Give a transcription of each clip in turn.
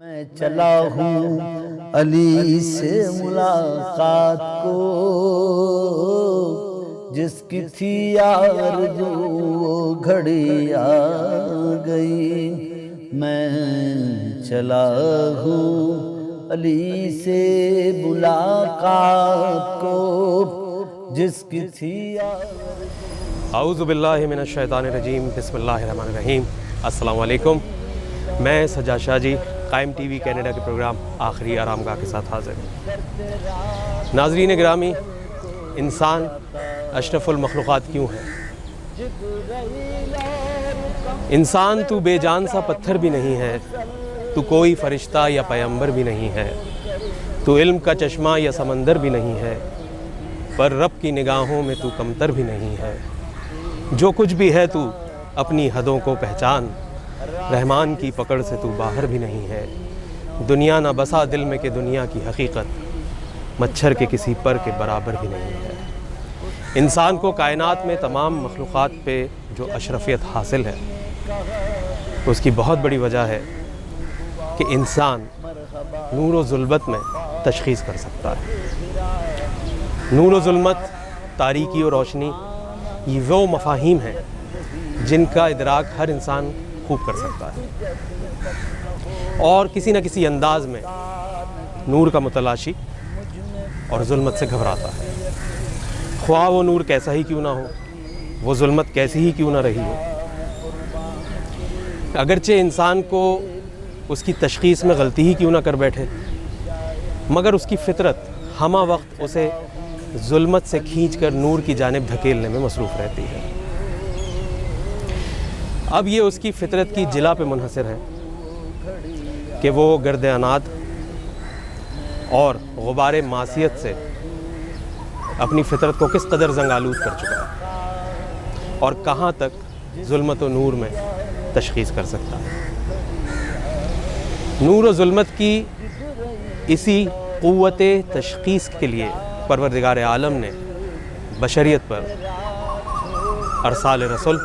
میں چلا ہوں علی سے ملاقات کو، جس کی تھی آرزو وہ گھڑی آ گئی۔ میں چلا ہوں علی سے ملاقات کو، جس کی تھی آرزو۔ اعوذ باللہ من الشیطان الرجیم، بسم اللہ الرحمن الرحیم۔ السلام علیکم، میں سجاد شاہ جی قائم ٹی وی کینیڈا کے پروگرام آخری آرام گاہ کے ساتھ حاضر ہوں۔ ناظرین گرامی، انسان اشرف المخلوقات کیوں ہے؟ انسان تو بے جان سا پتھر بھی نہیں ہے، تو کوئی فرشتہ یا پیغمبر بھی نہیں ہے، تو علم کا چشمہ یا سمندر بھی نہیں ہے، پر رب کی نگاہوں میں تو کمتر بھی نہیں ہے۔ جو کچھ بھی ہے تو اپنی حدوں کو پہچان، رحمان کی پکڑ سے تو باہر بھی نہیں ہے۔ دنیا نہ بسا دل میں کہ دنیا کی حقیقت مچھر کے کسی پر کے برابر بھی نہیں ہے۔ انسان کو کائنات میں تمام مخلوقات پہ جو اشرفیت حاصل ہے، اس کی بہت بڑی وجہ ہے کہ انسان نور و ظلمت میں تشخیص کر سکتا ہے۔ نور و ظلمت، تاریکی و روشنی، یہ وہ مفاہیم ہیں جن کا ادراک ہر انسان خوب کر سکتا ہے، اور کسی نہ کسی انداز میں نور کا متلاشی اور ظلمت سے گھبراتا ہے، خواہ وہ نور کیسا ہی کیوں نہ ہو، وہ ظلمت کیسی ہی کیوں نہ رہی ہو۔ اگرچہ انسان کو اس کی تشخیص میں غلطی ہی کیوں نہ کر بیٹھے، مگر اس کی فطرت ہمہ وقت اسے ظلمت سے کھینچ کر نور کی جانب دھکیلنے میں مصروف رہتی ہے۔ اب یہ اس کی فطرت کی جلا پہ منحصر ہے کہ وہ گرد عناد اور غبار معصیت سے اپنی فطرت کو کس قدر زنگ آلود کر چکا ہے اور کہاں تک ظلمت و نور میں تشخیص کر سکتا ہے۔ نور و ظلمت کی اسی قوت تشخیص کے لیے پروردگار عالم نے بشریت پر ارسال رسول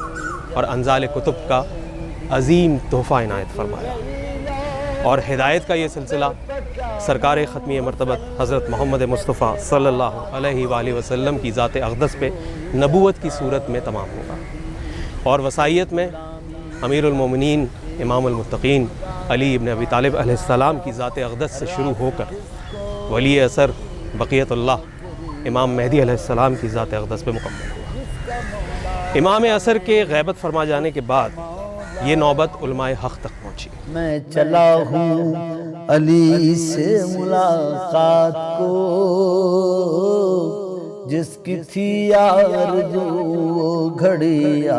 اور انزال کتب کا عظیم تحفہ عنایت فرمایا، اور ہدایت کا یہ سلسلہ سرکار ختمی مرتبت حضرت محمد مصطفیٰ صلی اللہ علیہ وآلہ وسلم کی ذات اقدس پہ نبوت کی صورت میں تمام ہوگا، اور وصیت میں امیر المومنین امام المتقین علی ابن ابی طالب علیہ السلام کی ذات اقدس سے شروع ہو کر ولی اثر بقیت اللہ امام مہدی علیہ السلام کی ذات اقدس پہ مکمل ہوا۔ امام اثر کے غیبت فرما جانے کے بعد یہ نوبت علماء حق تک پہنچی۔ میں چلا ہوں علی سے ملاقات کو، جس کی تھی آرزو وہ گھڑی آ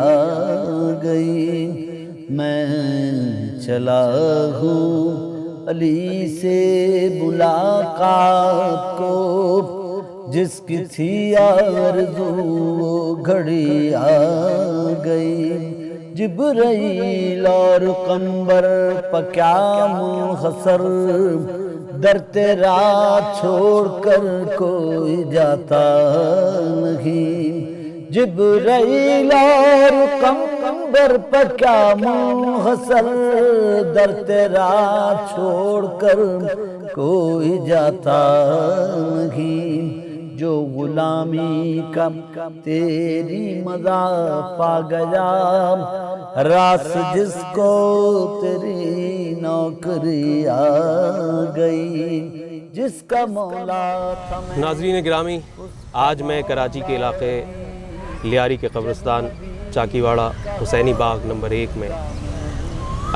گئی۔ میں چلا ہوں علی سے ملاقات کو، جس کی تھی آرزو وہ گھڑی آ گئی۔ جبرائیل اور قمبر پہ کیا منحصر، در تیرا چھوڑ کر کوئی جاتا نہیں۔ جبرائیل اور قمبر پہ کیا منحصر، در تیرا چھوڑ کر کوئی جاتا نہیں۔ جو غلامی کا تیری مزہ پا گیا، راس جس کو تیری نوکری آ گئی، جس کا مولا تھا۔ ناظرین گرامی، آج میں کراچی کے علاقے لیاری کے قبرستان چاکی واڑہ حسینی باغ نمبر 1 میں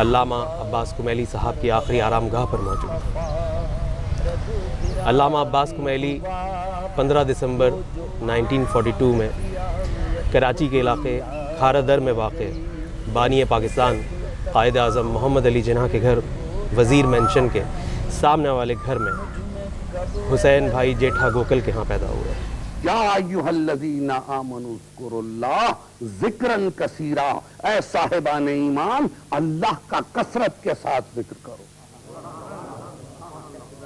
علامہ عباس کمیلی صاحب کی آخری آرام گاہ پر موجود ہوں۔ علامہ عباس کمیلی 15 دسمبر 1942 میں کراچی کے علاقے کھارا در میں واقع بانی پاکستان قائد اعظم محمد علی جناح کے گھر وزیر مینشن کے سامنے والے گھر میں حسین بھائی جیٹھا گوکل کے ہاں پیدا ہوئے۔ یا ایھا الذین آمنوا اذکروا اللہ ذکرا کثیرا، اے صاحبان ایمان اللہ کا کثرت کے ساتھ ذکر کرو،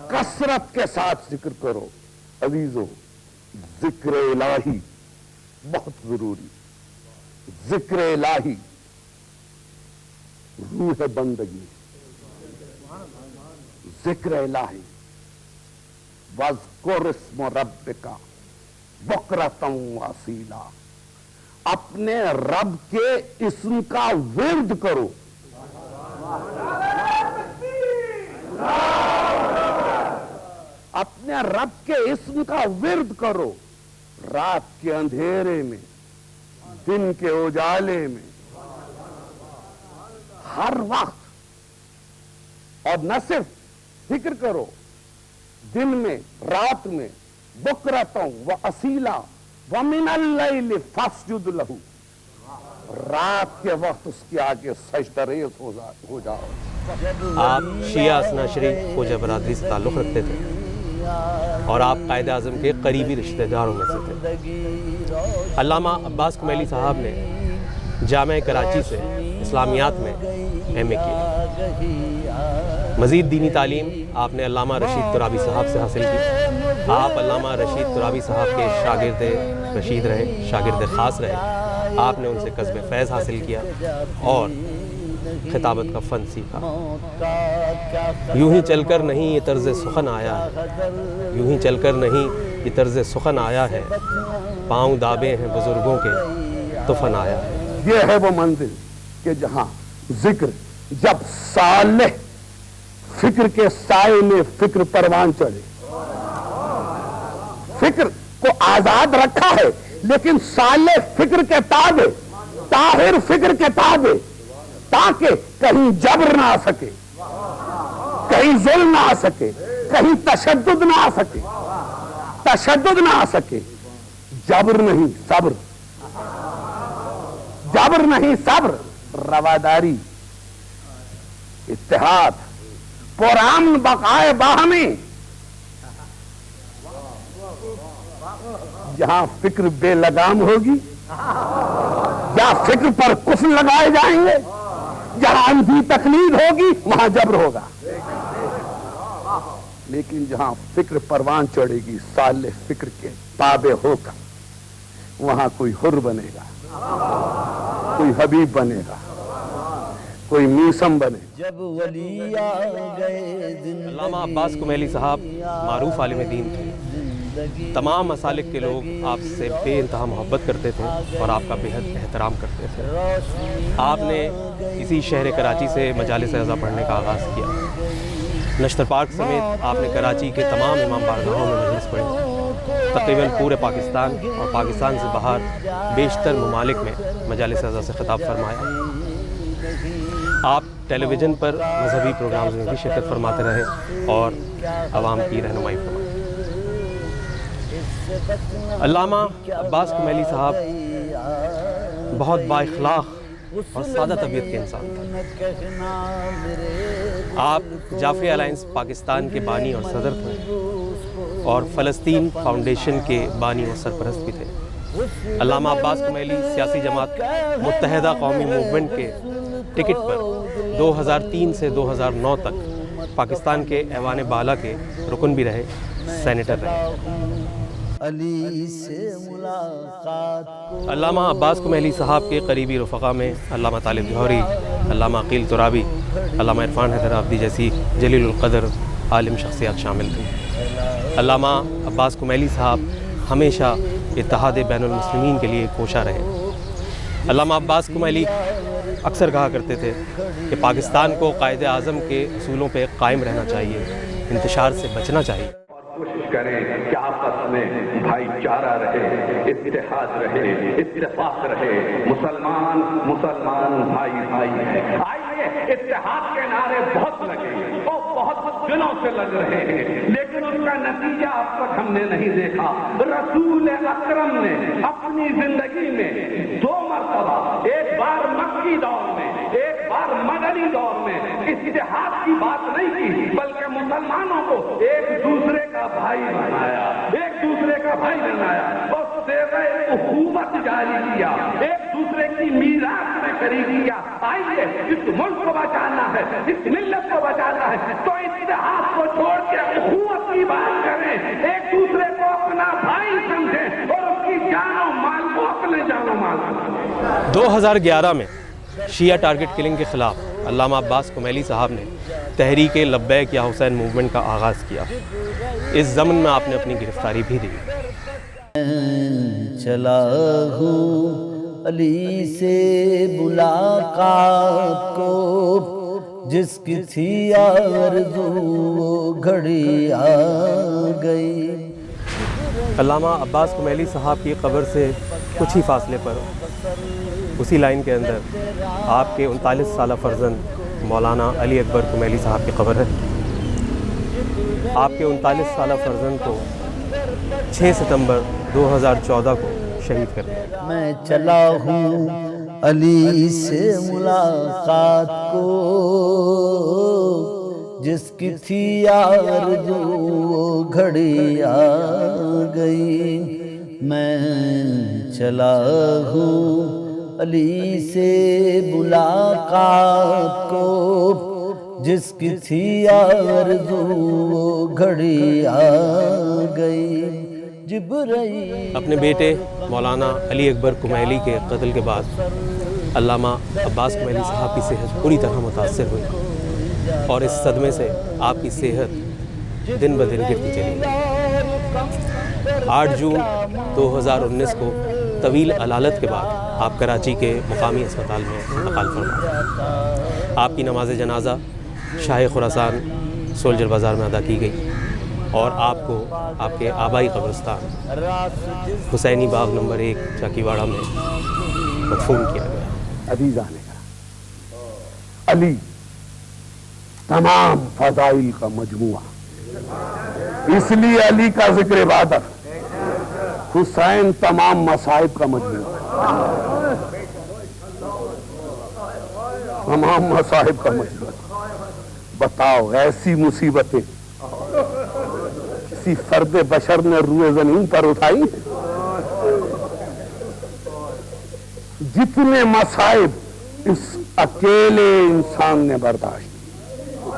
کثرت کے ساتھ ذکر کرو۔ عزیزو، ذکر الہی بہت ضروری، ذکر الہی روح بندگی، ذکر الہی وَاذْكُرِ اسْمَ رَبِّكَ بُكْرَةً وَأَصِيلًا، اپنے رب کے اسم کا ورد کرو. اپنے رب کے اسم کا ورد کرو، رات کے اندھیرے میں، دن کے اجالے میں، ہر وقت. اور نہ صرف ذکر کرو دن میں رات میں، بکرتوں و اصیلا ومن اللیل فاسجد لہ، رات کے وقت اس کے آگے سجدہ ریز ہو جاؤ. آپ شیعہ اثنا شریف خوجہ برادری سے تعلق رکھتے تھے اور آپ قائد اعظم کے قریبی رشتہ داروں میں سے تھے. علامہ عباس کمیلی صاحب نے جامعہ کراچی سے اسلامیات میں ایم اے کیا. مزید دینی تعلیم آپ نے علامہ رشید ترابی صاحب سے حاصل کی. آپ علامہ رشید ترابی صاحب کے شاگرد رشید رہے، شاگرد خاص رہے. آپ نے ان سے کسب فیض حاصل کیا اور خطابت کا فن سیکھا. یوں ہی چل کر نہیں یہ طرز سخن آیا ہے، یوں ہی چل کر نہیں یہ طرز سخن آیا ہے، پاؤں دابے ہیں بزرگوں کے تو فن آیا ہے. یہ ہے وہ منزل کہ جہاں ذکر جب صالح فکر کے سائے میں فکر پروان چڑھے. فکر کو آزاد رکھا ہے لیکن صالح فکر کے تابع، طاہر فکر کے تابع، تاکہ کہیں جبر نہ آ سکے، کہیں ظلم نہ آ سکے، کہیں تشدد نہ آ سکے. تشدد نہ آ سکے. جبر نہیں صبر، جبر نہیں صبر، رواداری، اتحاد، پرامن بقائے باہمی. جہاں فکر بے لگام ہوگی، جہاں فکر پر کفر لگائے جائیں گے، جہاں اندھی تقلید ہوگی وہاں جبر ہوگا. لیکن جہاں فکر پروان چڑھے گی صالح فکر کے تابع ہو کر، وہاں کوئی حر بنے گا، کوئی حبیب بنے گا، کوئی میسم بنے. جب ولی آ گئے علامہ عباس کمیلی صاحب معروف عالم دین تھے. تمام مسالک کے لوگ آپ سے بے انتہا محبت کرتے تھے اور آپ کا بے حد احترام کرتے تھے. آپ نے اسی شہر کراچی سے مجالس رضا پڑھنے کا آغاز کیا. نشتر پارک سمیت آپ نے کراچی کے تمام امام بارگاہوں میں مجلس پڑھی. تقریباً پورے پاکستان اور پاکستان سے باہر بیشتر ممالک میں مجالس رضا سے خطاب فرمایا. آپ ٹیلی ویژن پر مذہبی پروگرامز میں بھی شرکت فرماتے رہے اور عوام کی رہنمائی فرمائی. علامہ عباس کمیلی صاحب بہت با اخلاق اور سادہ طبیعت کے انسان تھے. آپ جعفری الائنس پاکستان کے بانی اور صدر تھے اور فلسطین فاؤنڈیشن کے بانی اور سرپرست بھی تھے. علامہ عباس کمیلی سیاسی جماعت متحدہ قومی موومنٹ کے ٹکٹ پر 2003 سے 2009 تک پاکستان کے ایوان بالا کے رکن بھی رہے، سینیٹر رہے. علی سے ملاقات. علامہ عباس کمیلی صاحب کے قریبی رفقا میں علامہ طالب جوہری، علامہ عقیل ترابی، علامہ عرفان حیدر عابدی جیسی جلیل القدر عالم شخصیات شامل تھیں. علامہ عباس کمیلی صاحب ہمیشہ اتحاد بین المسلمین کے لیے کوشاں رہے. علامہ عباس کمیلی اکثر کہا کرتے تھے کہ پاکستان کو قائد اعظم کے اصولوں پہ قائم رہنا چاہیے، انتشار سے بچنا چاہیے. کوشش کریں کہ آپس میں بھائی چارہ رہے، اتحاد رہے، اتفاق رہے. مسلمان بھائی ہیں. آئیے اتحاد کے نعرے بہت لگے اور بہت دنوں سے لگ رہے ہیں لیکن ان کا نتیجہ اب تک ہم نے نہیں دیکھا. رسول اکرم نے اپنی زندگی میں 2 مرتبہ، ایک بار مکی دور میں، ایک بار مدنی دور میں اتحاد کی بات نہیں کی بلکہ مسلمانوں کو ایک دوسرے کا بھائی بنایا، ایک دوسرے کا بھائی بنایا اور صیغہ اخوت جاری کیا، ایک دوسرے کی میراث میں شریک کیا. آئیے اس ملک کو بچانا ہے، اس ملت کو بچانا ہے تو اتحاد کو چھوڑ کے اخوت کی بات کریں، ایک دوسرے کو اپنا بھائی سمجھیں اور اس کی جان و مال کو اپنے جان و مال سمجھیں. 2011 میں شیعہ ٹارگٹ کلنگ کے خلاف علامہ عباس کمیلی صاحب نے تحریک لبیک یا حسین موومنٹ کا آغاز کیا۔ اس ضمن میں آپ نے اپنی گرفتاری بھی دی۔ چلا ہوں علی سے ملاقات کو، جس کی تھی آرزو وہ گھڑی آ گئی۔ علامہ عباس کمیلی صاحب کی قبر سے کچھ ہی فاصلے پر اسی لائن کے اندر آپ کے 39 سالہ فرزند مولانا علی اکبر کمیلی صاحب کی قبر ہے۔ آپ کے 39 سالہ فرزند کو 6 ستمبر 2014 کو شہید کر دیا۔ میں چلا ہوں علی سے ملاقات کو، جس کی تھی آرزو وہ گھڑی آ گئی۔ میں چلا ہوں علی سے ملاقات کو، جس کی تھی آرزو وہ گھڑی آ گئی۔ جبرائیل اپنے بیٹے مولانا علی اکبر کمیلی کے قتل کے بعد علامہ عباس کمیلی صاحب کی صحت پوری طرح متاثر ہوئی، اور اس صدمے سے آپ کی صحت دن بدن گرتی چلی گئی۔ 8 جون 2019 کو طویل علالت کے بعد آپ کراچی کے مقامی اسپتال میں انتقال فرمائے۔ آپ کی نماز جنازہ شاہ خراسان سولجر بازار میں ادا کی گئی، اور آپ کو آپ کے آبائی قبرستان حسینی باغ نمبر 1 چاکی واڑہ میں مدفون کیا گیا۔ عزیزان علی تمام فضائل کا مجموعہ، اس لیے علی کا ذکر عبادت۔ حسین تمام مصائب کا مجموعہ، تمام مصائب کا مجموعہ۔ بتاؤ ایسی مصیبتیں کسی فرد بشر نے روئے زمین پر اٹھائی ہیں؟ جتنے مصائب اس اکیلے انسان نے برداشت کی،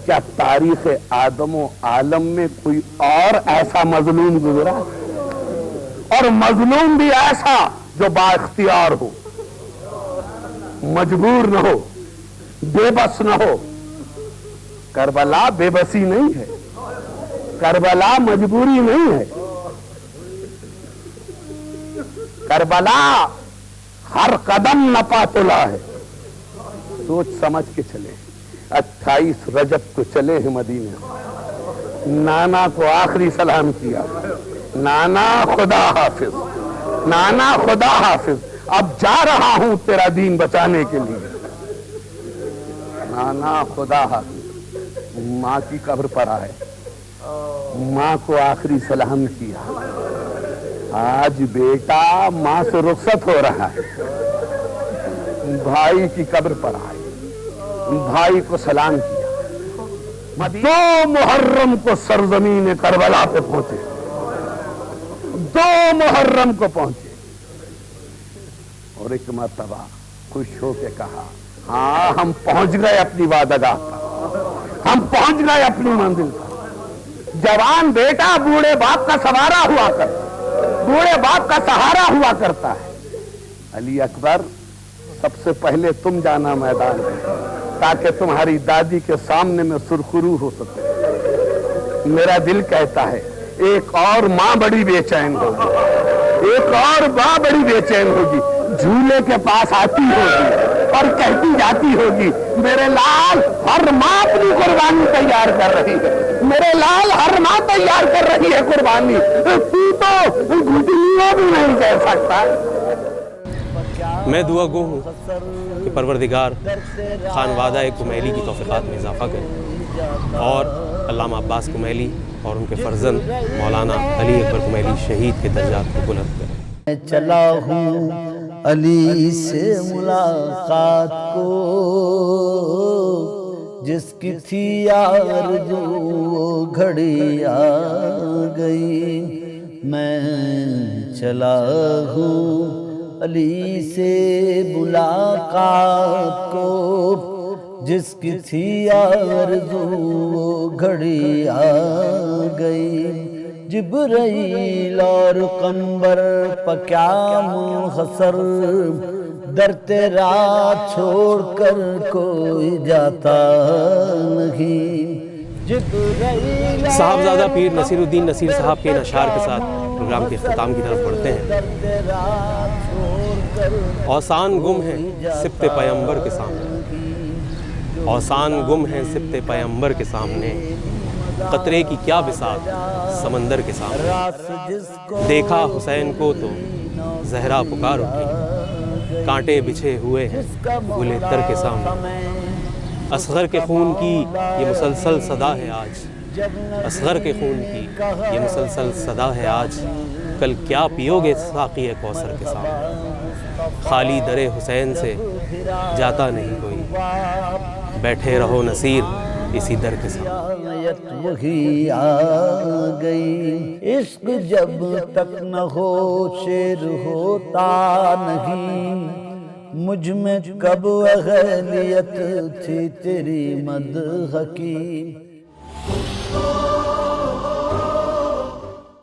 کیا تاریخ آدم و عالم میں کوئی اور ایسا مظلوم گزرا؟ اور مظلوم بھی ایسا جو با اختیار ہو، مجبور نہ ہو، بے بس نہ ہو۔ کربلا بے بسی نہیں ہے، کربلا مجبوری نہیں ہے، کربلا ہر قدم نپا تلا ہے۔ سوچ سمجھ کے چلے۔ 28 رجب کو چلے ہیں مدینہ، نانا کو آخری سلام کیا، نانا خدا حافظ، نانا خدا حافظ، اب جا رہا ہوں تیرا دین بچانے کے لیے، نانا خدا حافظ۔ ماں کی قبر پر آئے، ماں کو آخری سلام کیا۔ آج بیٹا ماں سے رخصت ہو رہا ہے، بھائی کی قبر پر آئے، بھائی کو سلام کیا۔ 2 محرم کو سرزمین کربلا پہ پہنچے، 2 محرم کو پہنچے، اور ایک مرتبہ خوش ہو کے کہا، ہاں ہم پہنچ گئے اپنی وعدگاہ پر، ہم پہنچ گئے اپنی منزل پر۔ جوان بیٹا بوڑھے باپ کا سوارا ہوا کر، بوڑھے باپ کا سہارا ہوا کرتا ہے۔ علی اکبر سب سے پہلے تم جانا میدان میں، تاکہ تمہاری دادی کے سامنے میں سرخرو ہو سکے۔ میرا دل کہتا ہے ایک اور ماں بڑی بے چین ہوگی، ایک اور ماں بڑی بے چین ہوگی، جھولے کے پاس آتی ہوگی اور کہتی جاتی ہوگی، میرے لال ہر ماں اپنی قربانی تیار کر رہی ہے، میرے لال ہر ماں تیار کر رہی ہے قربانی، تو گھٹنیوں بھی نہیں کہہ سکتا۔ میں دعا گو ہوں کہ پروردگار خانوادہ کمیلی کی توفیقات میں اضافہ کرے، اور علامہ عباس کمیلی اور ان کے فرزند مولانا علی اکبر کمیلی شہید کے درجات کو بلند کرے۔ میں چلا ہوں علی سے ملاقات کو، جس کی تھی آرزو وہ گھڑی آ گئی۔ میں چلا ہوں علی سے ملاقات کو، جس کی تھی آرزو وہ گھڑی آ گئی۔ جبرائیل اور قنبر پہ کیا منحصر، در تیرا چھوڑ کر کوئی جاتا نہیں. جبرائیل صاحبزادہ پیر نصیر الدین نصیر صاحب کے ان اشعار کے ساتھ پروگرام کے اختتام کی طرف بڑھتے ہیں. در تیرا چھوڑ کر اوسان گم ہیں سبت پیمبر کے سامنے، اوسان گم ہیں سبت پیمبر کے سامنے، قطرے کی کیا بساط سمندر کے سامنے. راس جس کو دیکھا حسین کو تو زہرا پکار اٹھی، کانٹے بچھے ہوئے ہیں گلے تر کے سامنے. اصغر کے خون کی یہ مسلسل صدا ہے آج، اصغر کے خون کی یہ مسلسل صدا ہے آج. کل کیا پیو گے ساقی کوثر کے سامنے. خالی در حسین سے جاتا نہیں کوئی، بیٹھے رہو نصیر اسی در کے سامنے. آیت وہی آ گئی. عشق جب تک نہ ہو شعر ہوتا نہیں. مجھ میں کب اہلیت تھی تیری مدح کی.